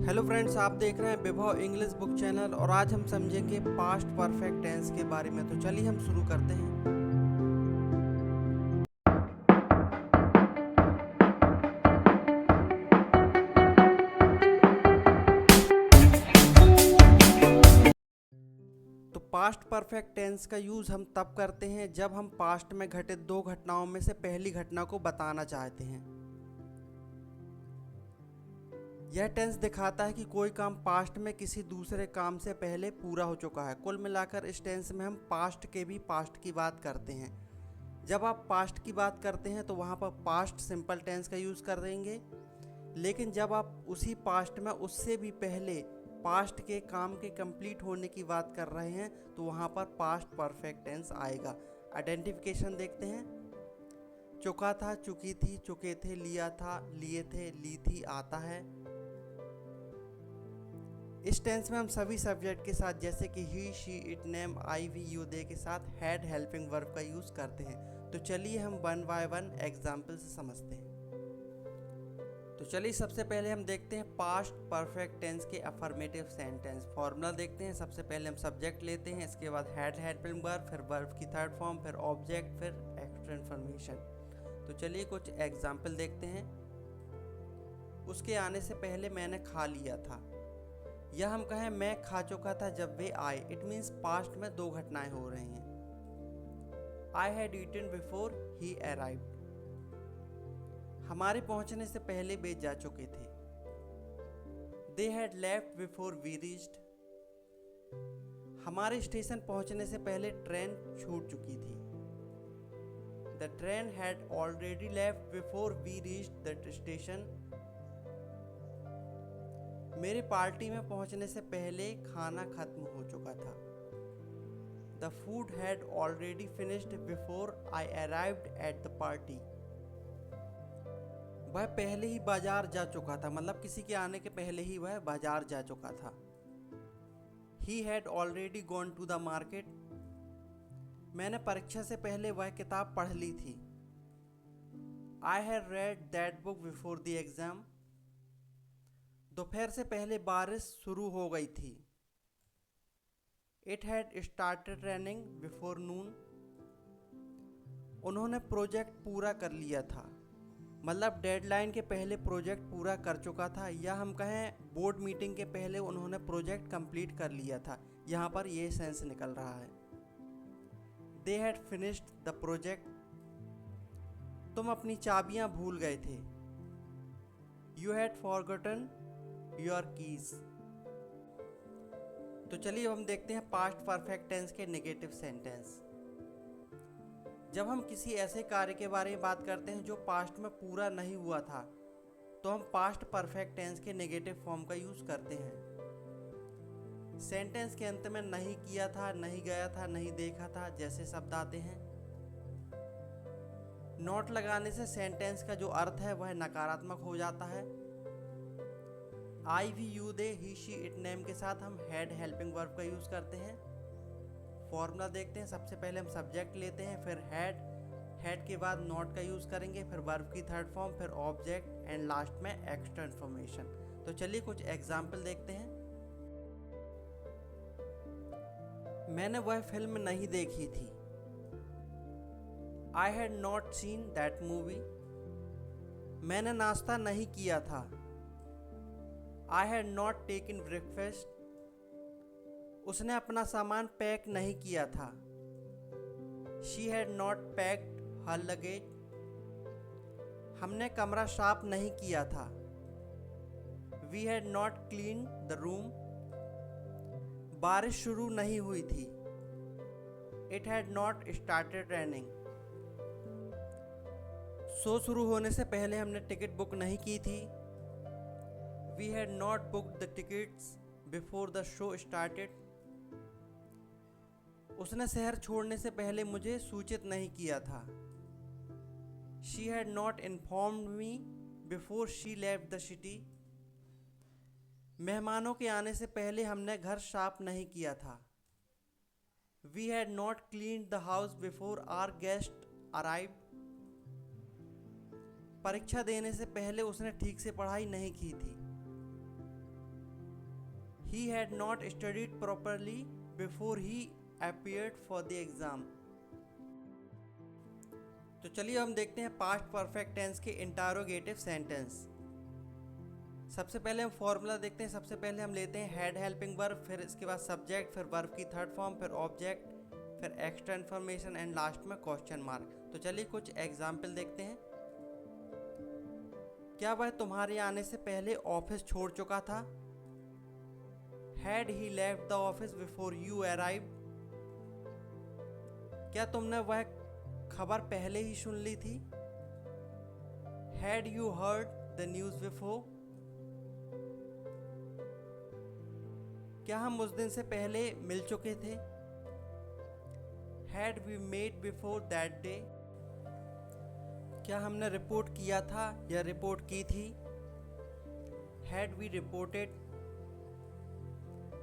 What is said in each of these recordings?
Hello friends, आप देख रहे हैं विभव इंग्लिश बुक चैनल और आज हम समझेंगे पास्ट परफेक्ट टेंस के बारे में। तो चलिए हम शुरू करते हैं। तो पास्ट परफेक्ट टेंस का यूज़ हम तब करते हैं जब हम पास्ट में घटित दो घटनाओं में से पहली घटना को बताना चाहते हैं। यह टेंस दिखाता है कि कोई काम पास्ट में किसी दूसरे काम से पहले पूरा हो चुका है। कुल मिलाकर इस टेंस में हम पास्ट के भी पास्ट की बात करते हैं। जब आप पास्ट की बात करते हैं तो वहाँ पर पास्ट सिंपल टेंस का यूज़ कर देंगे, लेकिन जब आप उसी पास्ट में उससे भी पहले पास्ट के काम के कंप्लीट होने की बात कर रहे हैं तो वहाँ पर पास्ट परफेक्ट टेंस आएगा। आइडेंटिफिकेशन देखते हैं। चुका था, चुकी थी, चुके थे, लिया था, लिए थे, ली थी, आता है। इस टेंस में हम सभी सब्जेक्ट के साथ जैसे कि he, she, it, name, I, we, you, they के साथ हैड हेल्पिंग वर्ब का यूज़ करते हैं। तो चलिए हम वन बाय वन एग्जाम्पल से समझते हैं। तो चलिए सबसे पहले हम देखते हैं पास्ट परफेक्ट टेंस के अफर्मेटिव सेंटेंस। फॉर्मूला देखते हैं। सबसे पहले हम सब्जेक्ट लेते हैं, इसके बाद हैड हेल्पिंग वर्ब, फिर वर्ब की थर्ड फॉर्म, फिर ऑब्जेक्ट, फिर एक्स्ट्रा इन्फॉर्मेशन। तो चलिए कुछ एग्जाम्पल देखते हैं। उसके आने से पहले मैंने खा लिया था, या हम कहें मैं खा चुका था जब वे आए। इट मीन्स पास्ट में दो घटनाएं हो रही हैं। I had eaten before he arrived, हमारे पहुंचने से पहले वे जा चुके थे। They had left before we reached, हमारे स्टेशन पहुंचने से पहले ट्रेन छूट चुकी थी। The train had already left before we reached the station, मेरे पार्टी में पहुंचने से पहले खाना खत्म हो चुका था। The food had already finished before I arrived at the party, वह पहले ही बाजार जा चुका था, मतलब किसी के आने के पहले ही वह बाजार जा चुका था। He had already gone to the market, मैंने परीक्षा से पहले वह किताब पढ़ ली थी। I had read that book before the exam, दोपहर से पहले बारिश शुरू हो गई थी। It had started raining before noon, उन्होंने प्रोजेक्ट पूरा कर लिया था, मतलब डेडलाइन के पहले प्रोजेक्ट पूरा कर चुका था, या हम कहें बोर्ड मीटिंग के पहले उन्होंने प्रोजेक्ट कंप्लीट कर लिया था। यहाँ पर ये सेंस निकल रहा है। They had finished the project, तुम अपनी चाबियां भूल गए थे। You had forgotten your keys. तो चलिए हम देखते हैं पास्ट परफेक्ट टेंस के नेगेटिव सेंटेंस। जब हम किसी ऐसे कार्य के बारे में बात करते हैं जो पास्ट में पूरा नहीं हुआ था तो हम पास्ट परफेक्ट टेंस के नेगेटिव फॉर्म का यूज करते हैं। सेंटेंस के अंत में नहीं किया था, नहीं गया था, नहीं देखा था जैसे शब्द आते हैं। नॉट लगाने से सेंटेंस का जो अर्थ है वह नकारात्मक हो जाता है। I, we, you, they, he, she, it, name के साथ हम हैड हेल्पिंग वर्ब का यूज करते हैं। फॉर्मूला देखते हैं। सबसे पहले हम सब्जेक्ट लेते हैं, फिर हैड के बाद नॉट का यूज करेंगे, फिर वर्ब की थर्ड फॉर्म, फिर ऑब्जेक्ट एंड लास्ट में एक्स्ट्रा इन्फॉर्मेशन। तो चलिए कुछ एग्जाम्पल देखते हैं। मैंने वह फिल्म नहीं देखी थी। I had not seen that movie, मैंने नाश्ता नहीं किया था। I had not taken breakfast, उसने अपना सामान पैक नहीं किया था। She had not packed her luggage, हमने कमरा साफ नहीं किया था। We had not clean the room, बारिश शुरू नहीं हुई थी। It had not started raining, show शुरू होने से पहले हमने टिकट बुक नहीं की थी। We had not booked the tickets before the show started, उसने शहर छोड़ने से पहले मुझे सूचित नहीं किया था। She had not informed me before she left the city, मेहमानों के आने से पहले हमने घर साफ नहीं किया था। We had not cleaned the house before our guest arrived, परीक्षा देने से पहले उसने ठीक से पढ़ाई नहीं की थी। He had not studied properly before he appeared for the exam. तो चलिए हम देखते हैं पास्ट परफेक्ट टेंस के इंटरोगेटिव सेंटेंस। सबसे पहले हम फॉर्मूला देखते हैं। सबसे पहले हम लेते हैं हेड हेल्पिंग वर्ब, फिर इसके बाद सब्जेक्ट, फिर वर्ब की थर्ड फॉर्म, फिर ऑब्जेक्ट, फिर एक्स्ट्रा इन्फॉर्मेशन एंड लास्ट में क्वेश्चन मार्क। तो चलिए कुछ एग्जाम्पल देखते हैं। क्या वह तुम्हारे आने से पहले ऑफिस छोड़ चुका था? Had he left the office before you arrived? क्या तुमने वह खबर पहले ही सुन ली थी? Had you heard the news before? क्या हम उस दिन से पहले मिल चुके थे? Had we met before that day? क्या हमने रिपोर्ट किया था या रिपोर्ट की थी? Had we reported?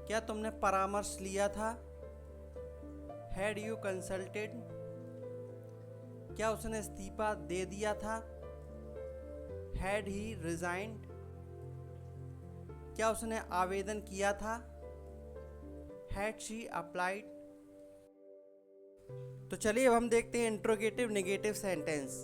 क्या तुमने परामर्श लिया था? Had you consulted? क्या उसने इस्तीफा दे दिया था? Had he resigned? क्या उसने आवेदन किया था? Had she applied? तो चलिए अब हम देखते हैं इंट्रोगेटिव नेगेटिव सेंटेंस।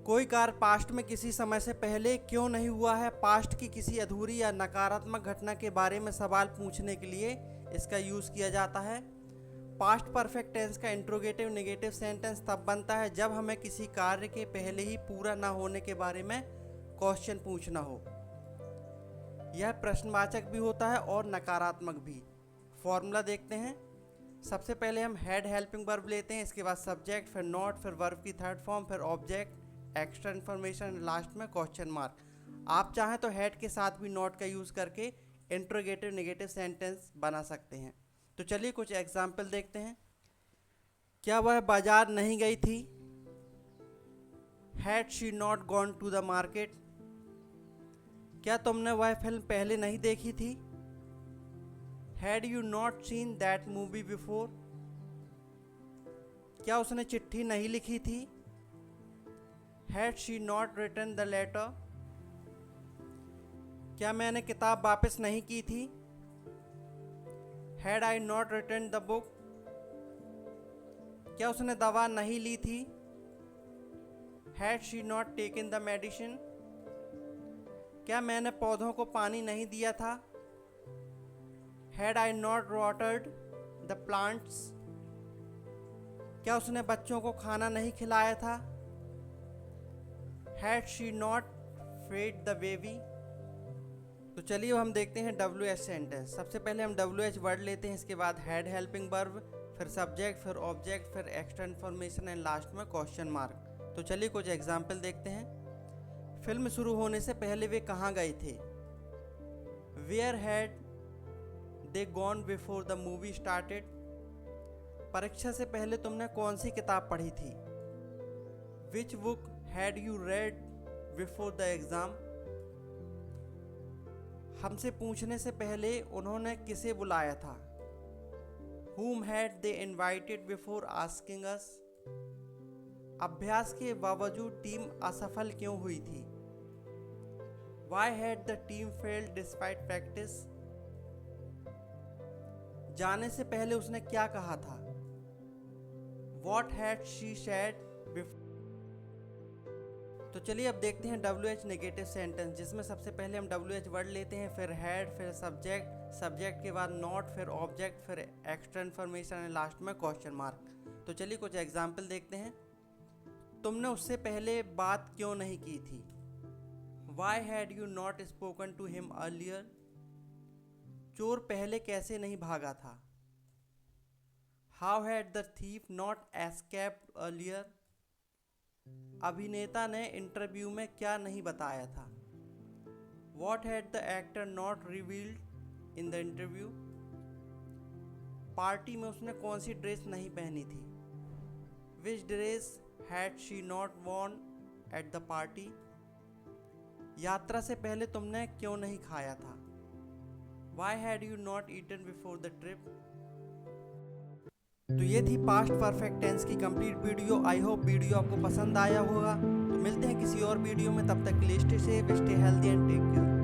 कोई कार्य पास्ट में किसी समय से पहले क्यों नहीं हुआ है? पास्ट की किसी अधूरी या नकारात्मक घटना के बारे में सवाल पूछने के लिए इसका यूज़ किया जाता है। पास्ट परफेक्ट टेंस का इंट्रोगेटिव नेगेटिव सेंटेंस तब बनता है जब हमें किसी कार्य के पहले ही पूरा ना होने के बारे में क्वेश्चन पूछना हो। यह प्रश्नवाचक भी होता है और नकारात्मक भी। फॉर्मूला देखते हैं। सबसे पहले हम हेड हेल्पिंग वर्ब लेते हैं, इसके बाद सब्जेक्ट, फिर नॉट, फिर वर्ब की थर्ड फॉर्म, फिर ऑब्जेक्ट, एक्स्ट्रा इन्फॉर्मेशन, लास्ट में क्वेश्चन मार्क। आप चाहें तो हेड के साथ भी नॉट का यूज़ करके इंट्रोगेटिव नेगेटिव सेंटेंस बना सकते हैं। तो चलिए कुछ एग्जाम्पल देखते हैं। क्या वह बाजार नहीं गई थी? Had she not gone to the market? क्या तुमने वह फिल्म पहले नहीं देखी थी? Had you not seen that movie before? क्या उसने चिट्ठी नहीं लिखी थी? Had she not written the letter? क्या मैंने किताब वापस नहीं की थी? Had I not written the book? क्या उसने दवा नहीं ली थी? Had she not taken the medicine? क्या मैंने पौधों को पानी नहीं दिया था? Had I not watered the plants? क्या उसने बच्चों को खाना नहीं खिलाया था? Had she not fed the baby? तो चलिए हम देखते हैं WH सेंटेंस। सबसे पहले हम WH वर्ड लेते हैं, इसके बाद हेड हेल्पिंग वर्ब, फिर सब्जेक्ट, फिर ऑब्जेक्ट, फिर एक्स्ट्रा इन्फॉर्मेशन एंड लास्ट में क्वेश्चन मार्क। तो चलिए कुछ एग्जाम्पल देखते हैं। फिल्म शुरू होने से पहले वे कहाँ गए थे? Where had they gone before the movie started? परीक्षा से पहले तुमने कौन सी किताब पढ़ी थी? Which book had you read before the exam? हमसे पूछने से पहले उन्होंने किसे बुलाया था? Whom had they invited before asking us? अभ्यास के बावजूद टीम असफल क्यों हुई थी? Why had the team failed despite practice? जाने से पहले उसने क्या कहा था? What had she said before? तो चलिए अब देखते हैं WH नेगेटिव सेंटेंस, जिसमें सबसे पहले हम WH वर्ड लेते हैं, फिर हेड, फिर सब्जेक्ट, सब्जेक्ट के बाद नॉट, फिर ऑब्जेक्ट, फिर एक्स्ट्रा इन्फॉर्मेशन एंड लास्ट में क्वेश्चन मार्क। तो चलिए कुछ एग्जाम्पल देखते हैं। तुमने उससे पहले बात क्यों नहीं की थी? Why had you not spoken to him earlier? चोर पहले कैसे नहीं भागा था? How had the thief not escaped earlier? अभिनेता ने इंटरव्यू में क्या नहीं बताया था? What had the actor not revealed in the interview? Party में उसने कौन सी ड्रेस नहीं पहनी थी? Which dress had she not worn at the party? यात्रा से पहले तुमने क्यों नहीं खाया था? Why had you not eaten before the trip? तो ये थी पास्ट परफेक्ट टेंस की complete video. I hope video आपको पसंद आया होगा। तो मिलते हैं किसी और वीडियो में, तब तक के लिए stay safe, stay healthy and take care.